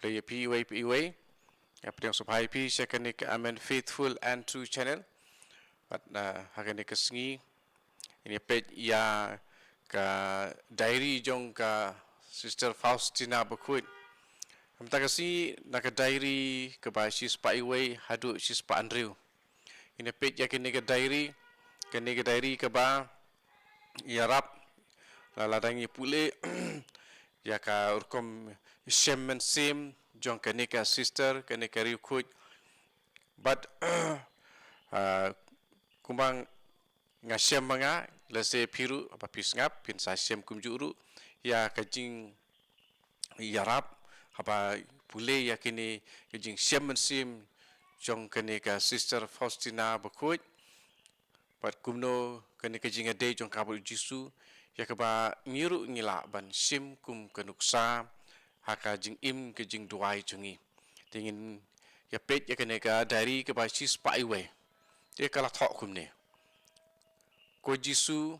play a PUA yang supaya saya ke amen faithful and true channel but hakani ke sengi ini page ya ka diary jong ka sister Faustina Bakut Hamta kasi naka diary ke ba sis pa iway hadu sis pa Andrew ini page ya kini ke diary ke ba ya rap ladangi pule ya ka urkom shemmen sim jong kani ka sister kani ka riukut but kumbang ngasem mga lase piru apa pisngap pin sa sem kumjuru ya kajing yarap apa pule ya kini kajing shemmen sim jong kani ka sister Faustina Bakut but kumno kani kajing ade jong kabul jisu ya kaba ngiru ngila ban sim kum kanuksa haka jing im ke jing duai jungi tingin ya pet ya kene ka dari ke ba sis pa iwe te kala thok kum ne ko jisu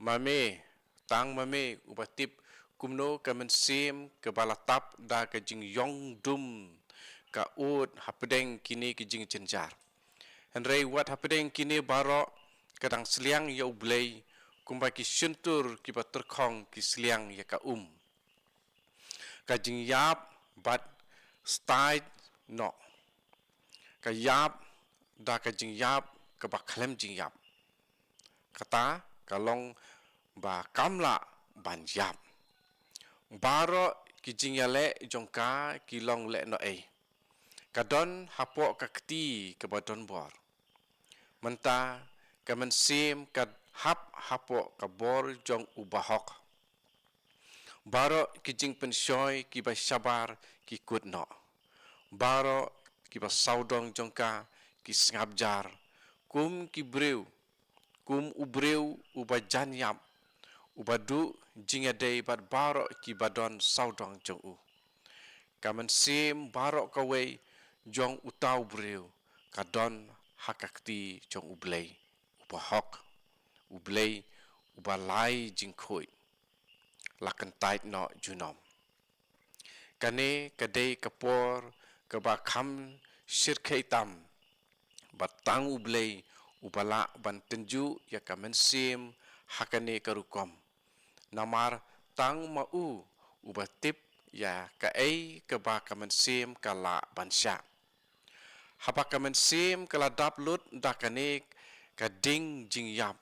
mame tang mame ubatip kumno kamen sim ke bala tap da ke jing yong dum ka ut hapdeng kini ke jing cenjar henrei wat hapdeng kini baro kadang seliang ya ublei kumba ki syuntur ki baterkhong ki seliang ya ka kajing yap bat style no ka yap da kajing yap ka bakhlem jing yap kata kalong ba kamla ban yap baro kijing yale jongka kilong le no kadon hapo ka kti ka badon bor menta ka mensim ka hapo ka bor jong ubahok baro kijing pensyoy ki ba sabar ki kutno baro ki ba saudong jongka ki sngabjar kum ki breu kum ubreu uba janyap ubadu jingade bad baro ki badon saudong jongu kamen sim baro kawe jong utau breu kadon hakakti jong ublei ubahok ublei ubalai jingkhoi lakan tait no junom kane kadei kapor kaba kham shirkhaitam batang ublei ubala ban tenju ya kamen sim hakane karukom namar tang mau ubatip ya ka kaba kamen sim kala bansya haba kamen sim kala daplut dakane kading jingyap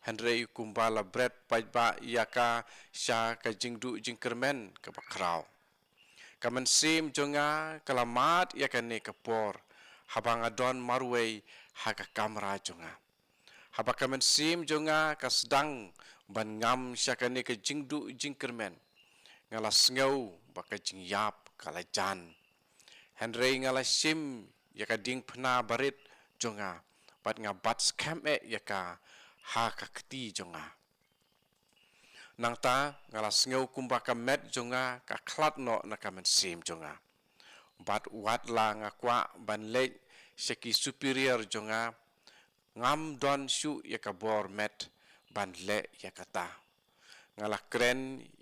Henry kumbala bread pajba yaka sya ka jingdu jingkermen ka bakrau. Kamen sim jonga kalamat yaka ne kapor. Habang adon marway haka kamera jonga. Haba kamen sim jonga ka sedang ban ngam sya ka ne ka jingdu jingkermen. Ngala sngau baka jingyap kala jan. Henry ngala sim yaka ding pna barit jonga. Bat ngabat scam yaka ha kakti jonga nang ta ngala sngeu kumba ka met jonga ka khlat no na kamen sim jonga bat wat la nga kwa ban le seki superior jonga ngam don shu ya ka bor met ban le ya kata ngala kren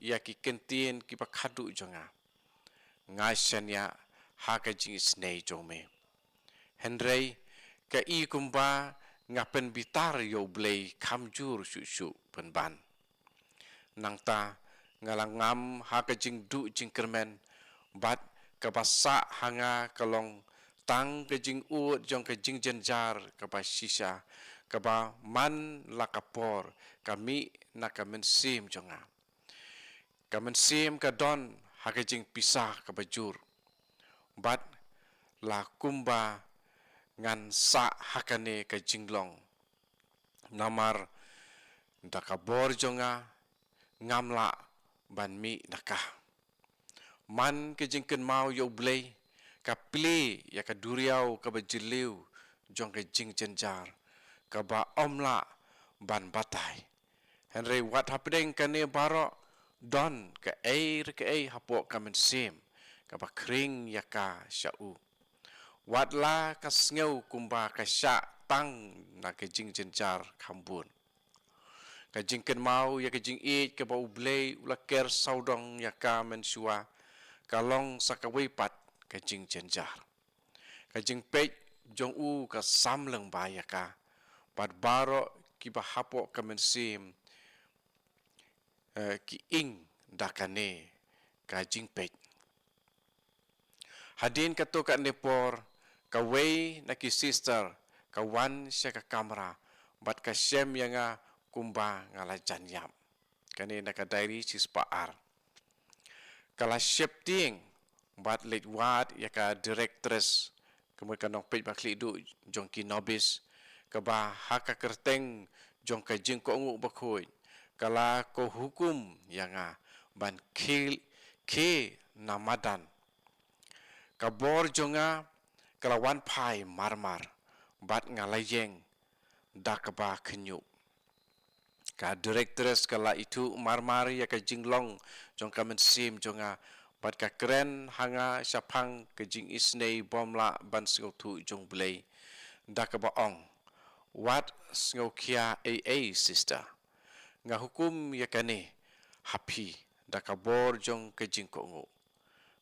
ya ki kentin ki pakhadu jonga ngai senya ha ka jing snei jome henrei ka i kumba ngapen bitar yo blei kamjur shu penban nangta ngalangam ha ka jing du jing kermen bat ka basa hanga kalong tang ka jing u jong ka jing jenjar ka ba shisha ka ba man la kapor kami na ka mensim jonga ka mensim ka don ha ka jing pisah ka bajur bat la kumba ngan sa hakane ka jinglong namar daka bor jonga ngamla ban mi daka man ke jingken mau yo blei ka ple ya ka duriau ka bajiliu jong ka jing jenjar ka ba omla ban batai henry wat hapdeng kane baro don ka hapo ka mensim ka ba kring ya ka shau watla ka sngeu kumba ka sya tang na ka jing jenjar khambun ka jing ken mau ya ka jing ka ba ublei ula ker saudong ya ka mensua kalong sakawai pat ka jing jenjar ka jing pej jong u ka samleng baya ka pat baro ki bahapo ka mensim ki ing dakane ka jing pej hadin ka to ka nepor ka wei na ki sister ka wan sya ka kamera bat ka shem yanga kumba ngala janyam kane na ka diary sis paar kala shifting bat late wat ya ka directress kemudian kanong pej bakli du jong ki nobis ka ba haka kerteng jong ka jing ko ngu bakhoi kala ko hukum yanga ban ke namadan kabor jonga kalawan pai marmar bat ngalayeng dakaba kenyu ka directress kala itu marmar ya ka jinglong jong ka mensim jonga bat ka keren hanga syapang ke jing isnei bomla ban tu jong blei dakaba ong wat kia AA sister nga hukum ya kane happy dakabor jong ke jing ko ngu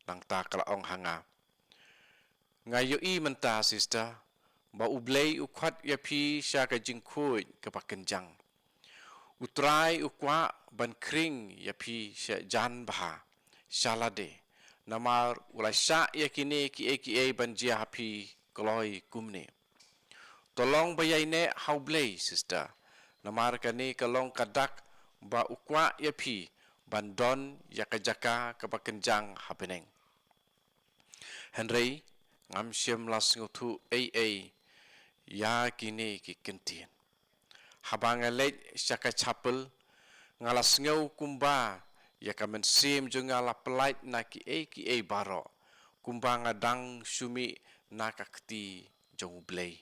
nang ta kala ong hanga ngayo i menta sister ba ublei ukwat ya pi sya ka jingkui ka pakenjang utrai ukwa ban kring ya pi sya jan baha shalade namar ulai sya ya kini ki ban jia hapi koloi kumne tolong bayai ne haublei sister namar kani kalong kadak ba ukwa ya pi ban don ya ka jaka ka pakenjang happening Henry ngam siem las ngutu AA ya kini ki kentin habang alej syaka chapel ngalas ngau kumba ya kamen sim jo ngala pelait na ki baro kumba ngadang sumi na kakti jong blei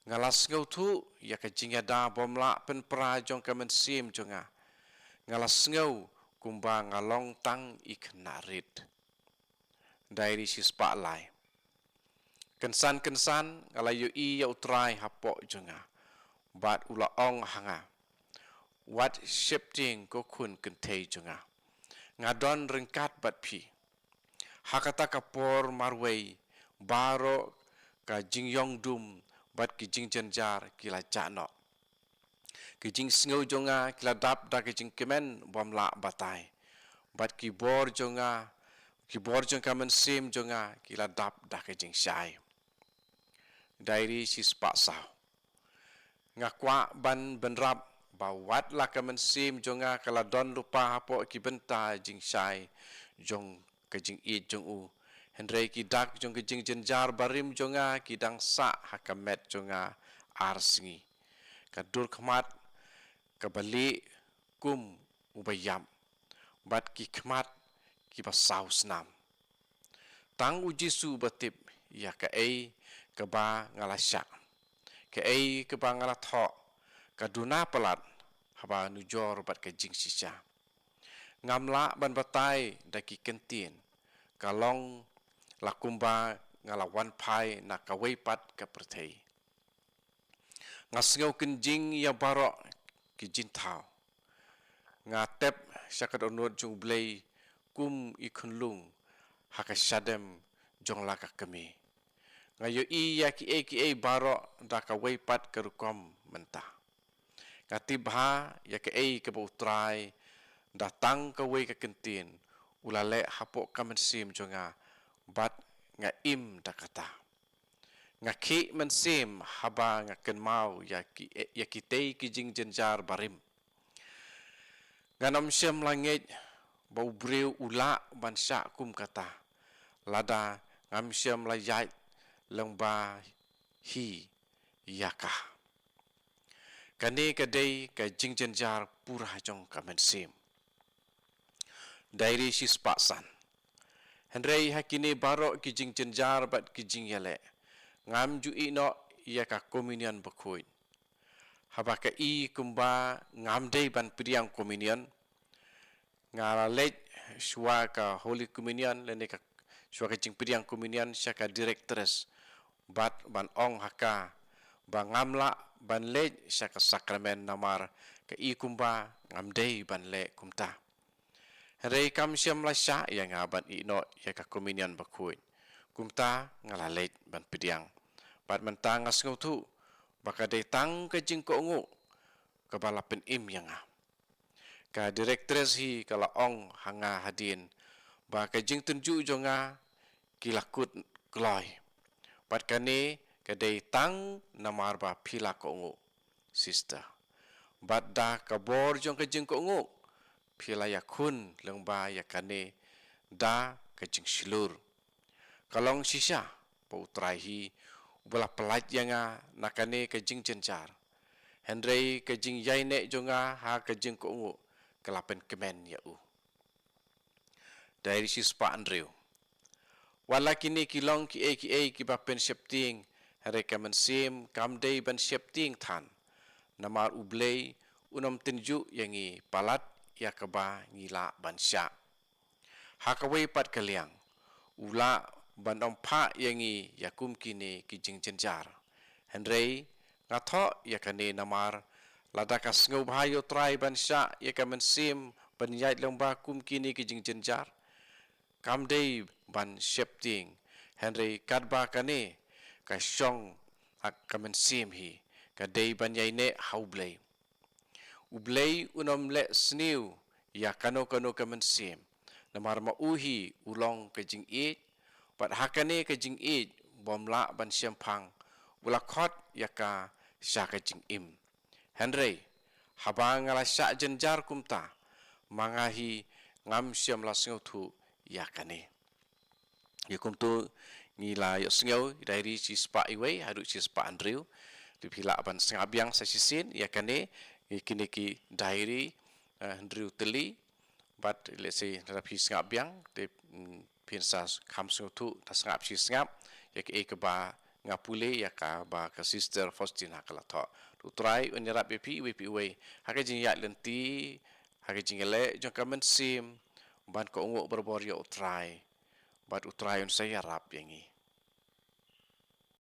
ngalas ngau tu ya ka jinga da bomla pen pra jong kamen sim jonga ngalas ngau kumba ngalong tang iknarit dairi si spotlight kensan ngalayo i ya utrai hapo jonga bat ula ong hanga what shifting ko kun kentei jonga ngadon ringkat bat pi hakata kapor marwei baro ka jingyong dum bat ki jingjenjar kila jano ki jing sngo jonga kila dap da ki jing kemen bomla batai bat ki bor jonga ki bor jong kamen sim jonga kila dap da ki jing syai dairi si spaksau ngakwa ban benrap bawat la kamen sim jonga kala don lupa hapo ki benta jing syai jong ke jing i jong u henry ki dak jong ke jing jenjar barim jonga ki dang sa hakamet jonga arsingi kadur khmat kabali kum ubayam bat ki khmat ki basau snam tang uji su batip ya ka ei ka ba ngalasyak ka ei ka ba ngalatho ka duna palat haba nujor bat ka jing sisya ngamla ban batai da ki kentin kalong lakumba ngalawan pai na ka pat ka perthei ngasngau kenjing ya barok ki jintau ngatep syakad onot jung blei kum ikunlung haka syadem jong laka kemi ngayo i ya ki baro da ka pat ka rukom mentah ngatibha ya ka ka bautrai datang ka ka kentin ulale hapo kamen jonga bat nga im da kata ngaki mensim haba ngaken mau ya kitei ki jing jenjar barim nganom syam langit bau breu ula ban sya kum kata lada ngam syam layat lengba hi yaka kani kadai ka jing jenjar pura jong kamen sim dairi si spaksan henrei hakini baro ki jing jenjar bat ki jing yale ngam ju ino ya ka communion bakoi haba ka i kumba ngam dei ban priang communion ngara lej shwa ka holy communion lene ka shwa ka jing priang communion sya ka directress bat ban ong haka ba ngamla ban lej sya ka sakramen namar ka i kumba ngam dei ban le kumta Rei kam siam la sya yang aban ino ya ka kominian bakuin. Kumta ngalalet ban pidiang. Bat mentang ngasngau tu baka dei tang ke jing ko ngu ka balapen im yang ka direktres hi kala ong hanga hadin ba ka jing tunju jonga kilakut gloi. Bat kane ka dei tang namar ba pila ko ngu sister. Bat da ka bor jong ka jing ko ngu pila ya kun leng ba ya kane da ka jing silur. Kalong sisa pau trahi ubala pelat yanga nakane ka jing cencar. Henry ka jing yai ne jonga ha ka jing ko ngu kelapen kemen ya u. Dari si spa Andrew. Wala kini kilong ki ki bapen septing hare ka mensim kam dei ban septing than. Namar ublei unom tinju yangi palat ya kaba ngila ban sya. Hakawai pat kaliang. Ula ban ompa yangi yakum kini ki jing cencar. Henry ngatho ya kane namar ladakas ngau bahayo trai ban sya ya ka mensim ban yait lomba kum kini ki jing cencar. Kam dei ban septing Henry kadba kane ka syong hak ka mensim hi ka dei ban yai ne haublei. Ublei unom le sniu ya kano ka mensim. Namar mauhi ulong ka jing it pat hakane ka jing it bomla ban siampang ulakot ya ka sya ka jing im. Henry habang ala sya jenjar kumta mangahi ngam siam la sngau thu ya kane. Yakum tu ngila yo sngau dari si spa iwei hadu si spa Andrew di pila ban sengabiang sa sisin ya kane kini ki diary Andrew teli but let's say rapi sengabiang de pinsa kam sngau tu ta sengap si sengap ya ke ba ngapule ya ka ba ka sister Faustina kala tho tu try unyarap bepi wepi we hake jing ya lenti hake jing le jong kamen sim ban ko ungu berbor yo try bat utray un saya rap yangi